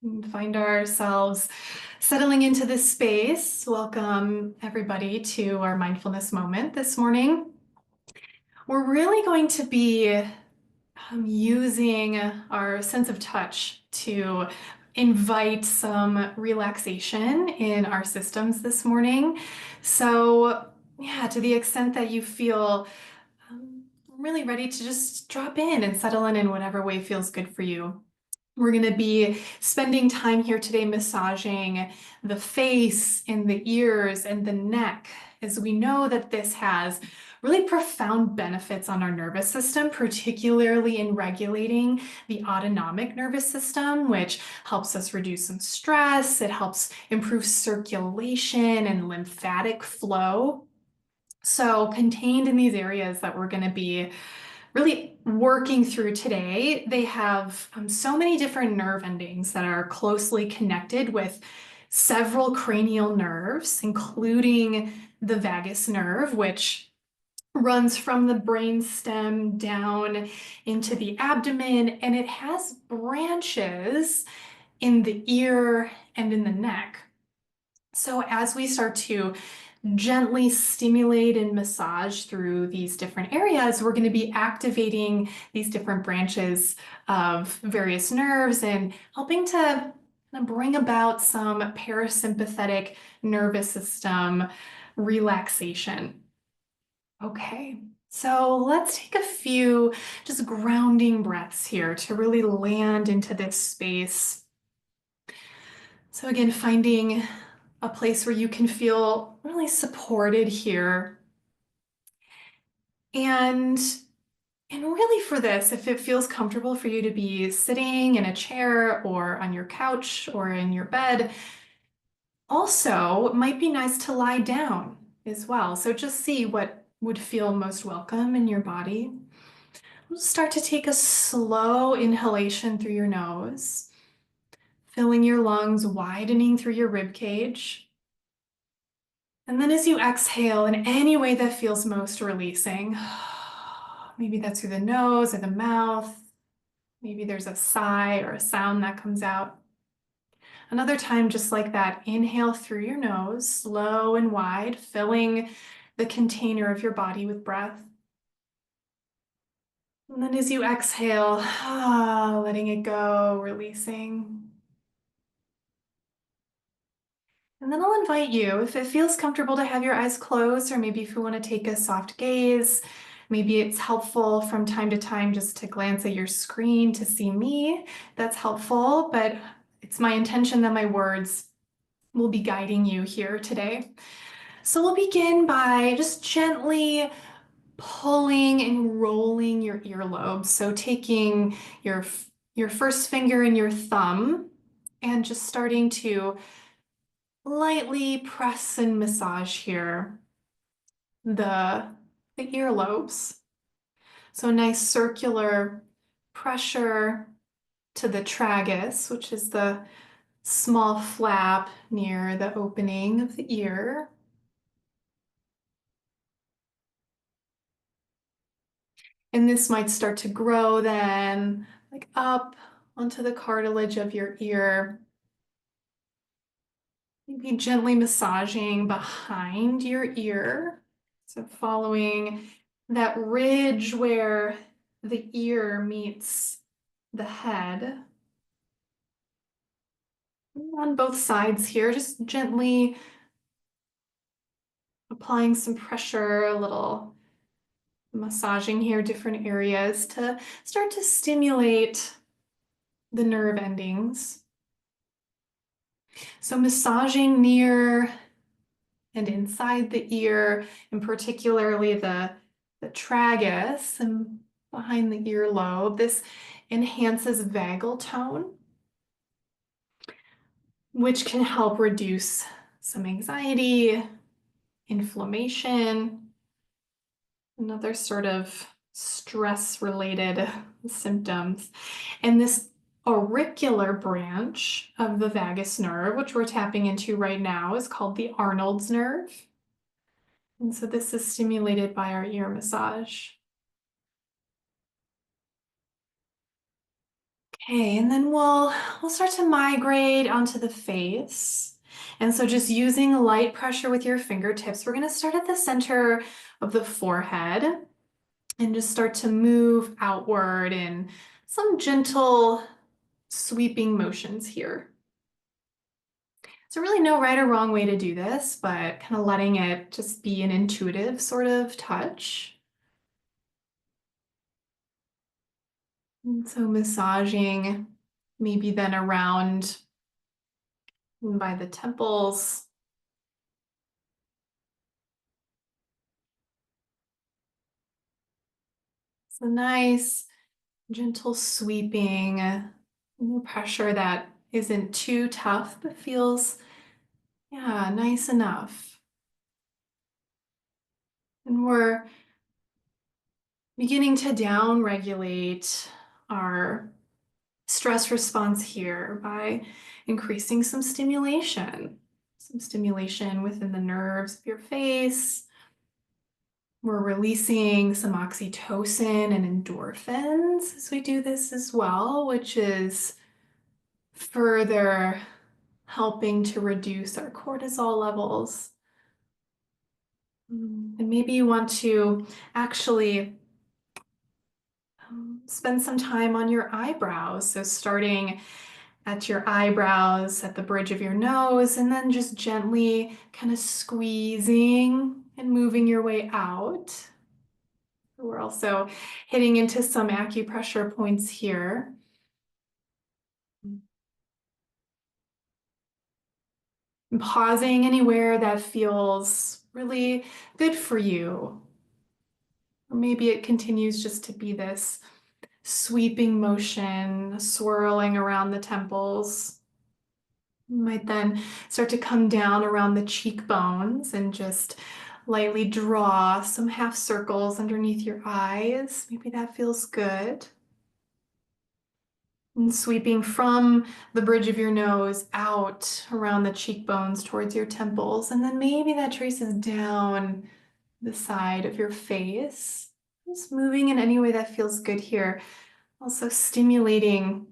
and find ourselves settling into this space. Welcome everybody to our mindfulness moment this morning. We're really going to be using our sense of touch to invite some relaxation in our systems this morning. So yeah, to the extent that you feel really ready to just drop in and settle in whatever way feels good for you. We're going to be spending time here today massaging the face and the ears and the neck, as we know that this has really profound benefits on our nervous system, particularly in regulating the autonomic nervous system, which helps us reduce some stress. It helps improve circulation and lymphatic flow. So contained in these areas that we're going to be really working through today, they have so many different nerve endings that are closely connected with several cranial nerves, including the vagus nerve, which runs from the brainstem down into the abdomen, and it has branches in the ear and in the neck. So as we start to gently stimulate and massage through these different areas, we're going to be activating these different branches of various nerves and helping to bring about some parasympathetic nervous system relaxation. Okay, so let's take a few just grounding breaths here to really land into this space. So again, finding a place where you can feel really supported here. And really for this, if it feels comfortable for you to be sitting in a chair or on your couch or in your bed, also it might be nice to lie down as well. So just see what would feel most welcome in your body. We'll start to take a slow inhalation through your nose, filling your lungs, widening through your rib cage. And then as you exhale in any way that feels most releasing, maybe that's through the nose or the mouth, maybe there's a sigh or a sound that comes out. Another time, just like that, inhale through your nose, slow and wide, filling the container of your body with breath. And then as you exhale, letting it go, releasing. And then I'll invite you, if it feels comfortable, to have your eyes closed, or maybe if you want to take a soft gaze, maybe it's helpful from time to time just to glance at your screen to see me. That's helpful, but it's my intention that my words will be guiding you here today. So we'll begin by just gently pulling and rolling your earlobes. So taking your first finger and your thumb and just starting to lightly press and massage here the earlobes. So nice circular pressure to the tragus, which is the small flap near the opening of the ear. And this might start to grow then, like up onto the cartilage of your ear. Maybe gently massaging behind your ear. So following that ridge where the ear meets the head. On both sides here, just gently applying some pressure, a little massaging here, different areas to start to stimulate the nerve endings. So massaging near and inside the ear, and particularly the tragus and behind the earlobe. This enhances vagal tone, which can help reduce some anxiety, inflammation, and other sort of stress-related symptoms. And this auricular branch of the vagus nerve, which we're tapping into right now, is called the Arnold's nerve. And so this is stimulated by our ear massage. Okay, and then we'll start to migrate onto the face. And so just using light pressure with your fingertips, we're going to start at the center of the forehead and just start to move outward in some gentle sweeping motions here. So really no right or wrong way to do this, but kind of letting it just be an intuitive sort of touch. And so massaging maybe then around by the temples. So nice, gentle sweeping, no pressure that isn't too tough, but feels, yeah, nice enough. And we're beginning to down regulate our stress response here by increasing some stimulation within the nerves of your face. We're releasing some oxytocin and endorphins as we do this as well, which is further helping to reduce our cortisol levels. And maybe you want to actually spend some time on your eyebrows. So starting at your eyebrows, at the bridge of your nose, and then just gently kind of squeezing and moving your way out. We're also hitting into some acupressure points here. And pausing anywhere that feels really good for you. Or maybe it continues just to be this sweeping motion, swirling around the temples. You might then start to come down around the cheekbones and just lightly draw some half circles underneath your eyes. Maybe that feels good. And sweeping from the bridge of your nose out around the cheekbones towards your temples. And then maybe that traces down the side of your face. Just moving in any way that feels good here. Also stimulating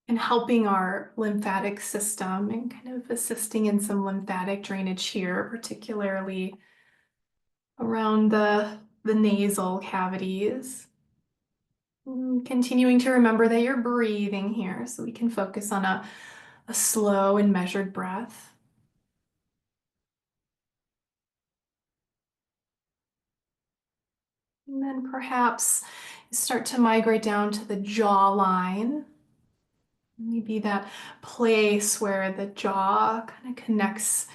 and helping our lymphatic system and kind of assisting in some lymphatic drainage here, particularly around the nasal cavities. Continuing to remember that you're breathing here so we can focus on a slow and measured breath. And then perhaps start to migrate down to the jawline. Maybe that place where the jaw kind of connects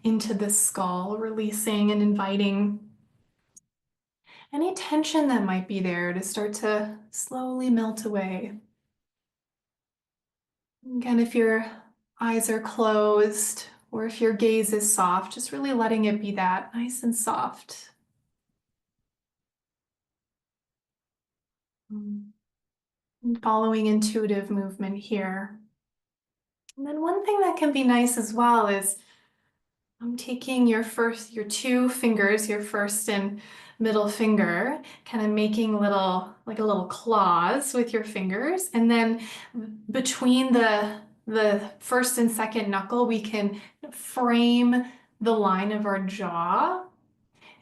into the skull, releasing and inviting any tension that might be there to start to slowly melt away. Again, if your eyes are closed or if your gaze is soft, just really letting it be that nice and soft. And following intuitive movement here. And then one thing that can be nice as well is I'm taking your two fingers, your first and middle finger, kind of making like a little claws with your fingers. And then between the first and second knuckle, we can frame the line of our jaw.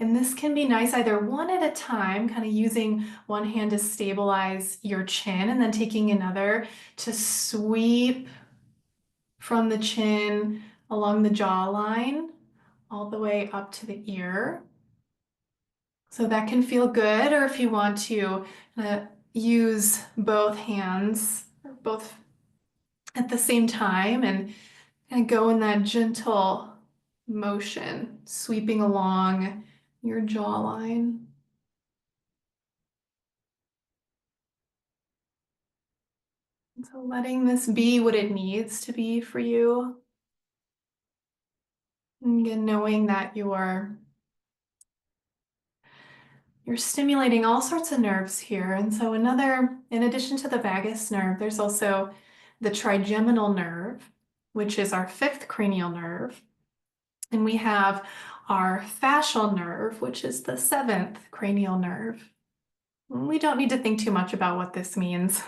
And this can be nice either one at a time, kind of using one hand to stabilize your chin and then taking another to sweep from the chin along the jawline all the way up to the ear. So that can feel good, or if you want to use both hands, or both at the same time, and go in that gentle motion, sweeping along your jawline. And so letting this be what it needs to be for you. And again, knowing that you're stimulating all sorts of nerves here. And so in addition to the vagus nerve, there's also the trigeminal nerve, which is our fifth cranial nerve. And we have our fascial nerve, which is the seventh cranial nerve. We don't need to think too much about what this means,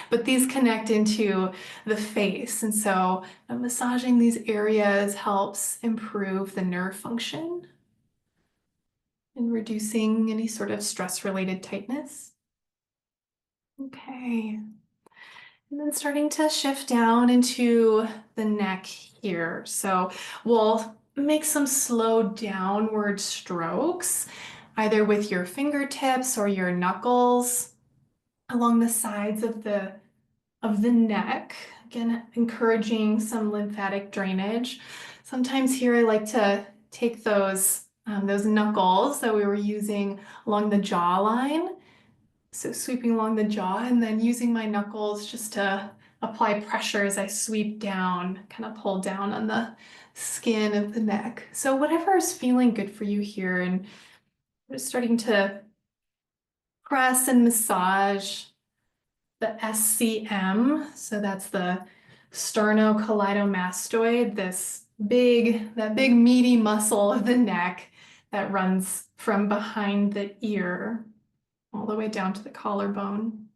but these connect into the face. And so massaging these areas helps improve the nerve function and reducing any sort of stress-related tightness. Okay. And then starting to shift down into the neck here. So we'll make some slow downward strokes, either with your fingertips or your knuckles along the sides of the neck. Again, encouraging some lymphatic drainage. Sometimes here I like to take those knuckles that we were using along the jawline. So sweeping along the jaw and then using my knuckles just to apply pressure as I sweep down, kind of pull down on the skin of the neck. So whatever is feeling good for you here, and just starting to press and massage the SCM. So that's the sternocleidomastoid, that big meaty muscle of the neck that runs from behind the ear all the way down to the collarbone.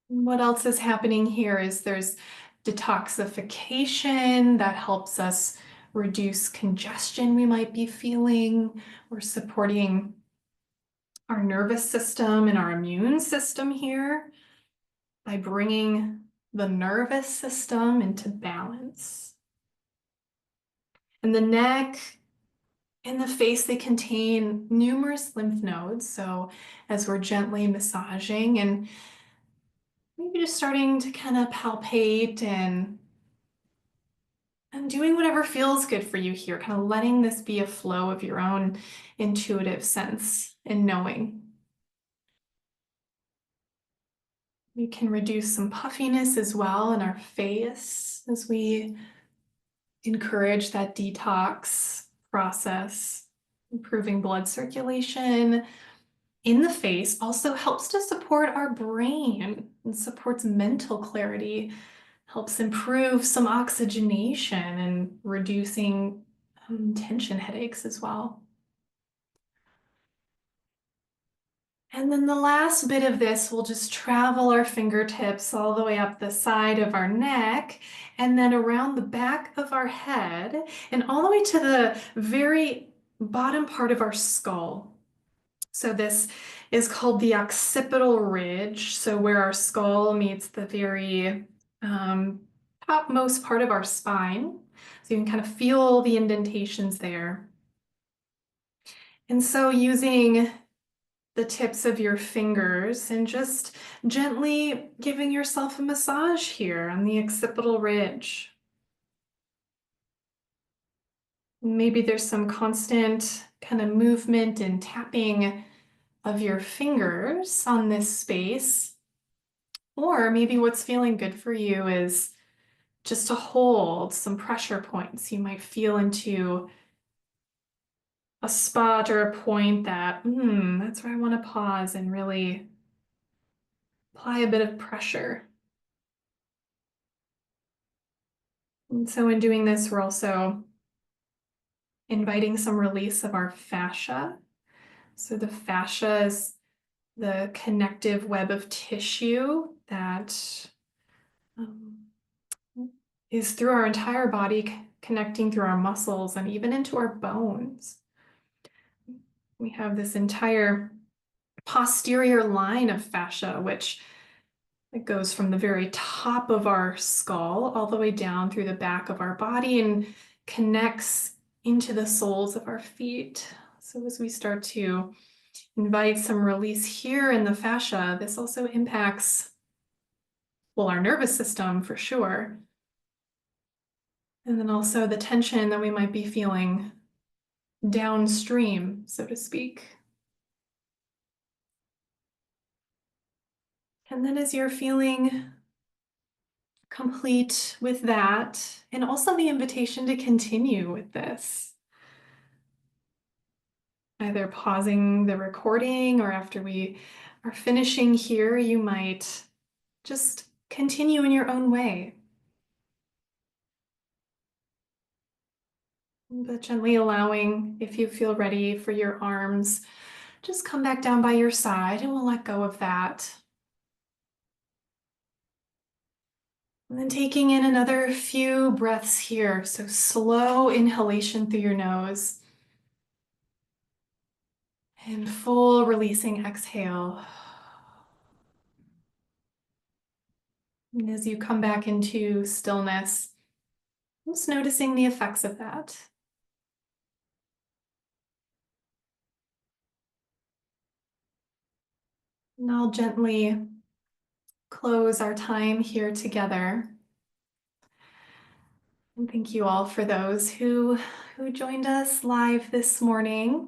What else is happening here is there's detoxification that helps us reduce congestion we might be feeling. We're supporting our nervous system and our immune system here by bringing the nervous system into balance. And the neck and the face, they contain numerous lymph nodes. So as we're gently massaging and maybe just starting to kind of palpate and doing whatever feels good for you here, kind of letting this be a flow of your own intuitive sense and knowing. We can reduce some puffiness as well in our face as we encourage that detox process. Improving blood circulation in the face also helps to support our brain and supports mental clarity, helps improve some oxygenation and reducing tension headaches as well. And then the last bit of this, we'll just travel our fingertips all the way up the side of our neck and then around the back of our head and all the way to the very bottom part of our skull. So this is called the occipital ridge. So where our skull meets the very topmost part of our spine. So you can kind of feel the indentations there. And so using the tips of your fingers and just gently giving yourself a massage here on the occipital ridge. Maybe there's some constant kind of movement and tapping of your fingers on this space. Or maybe what's feeling good for you is just to hold some pressure points. You might feel into a spot or a point that, that's where I want to pause and really apply a bit of pressure. And so in doing this, we're also inviting some release of our fascia. So the fascia is the connective web of tissue that is through our entire body, connecting through our muscles and even into our bones. We have this entire posterior line of fascia, which it goes from the very top of our skull all the way down through the back of our body and connects into the soles of our feet. So as we start to invite some release here in the fascia, this also impacts, well, our nervous system for sure. And then also the tension that we might be feeling downstream, so to speak. And then as you're feeling complete with that, and also the invitation to continue with this, either pausing the recording or after we are finishing here, you might just continue in your own way. But gently allowing, if you feel ready, for your arms, just come back down by your side and we'll let go of that. And then taking in another few breaths here. So slow inhalation through your nose and full releasing exhale. And as you come back into stillness, just noticing the effects of that. And I'll gently close our time here together. And thank you all for those who joined us live this morning.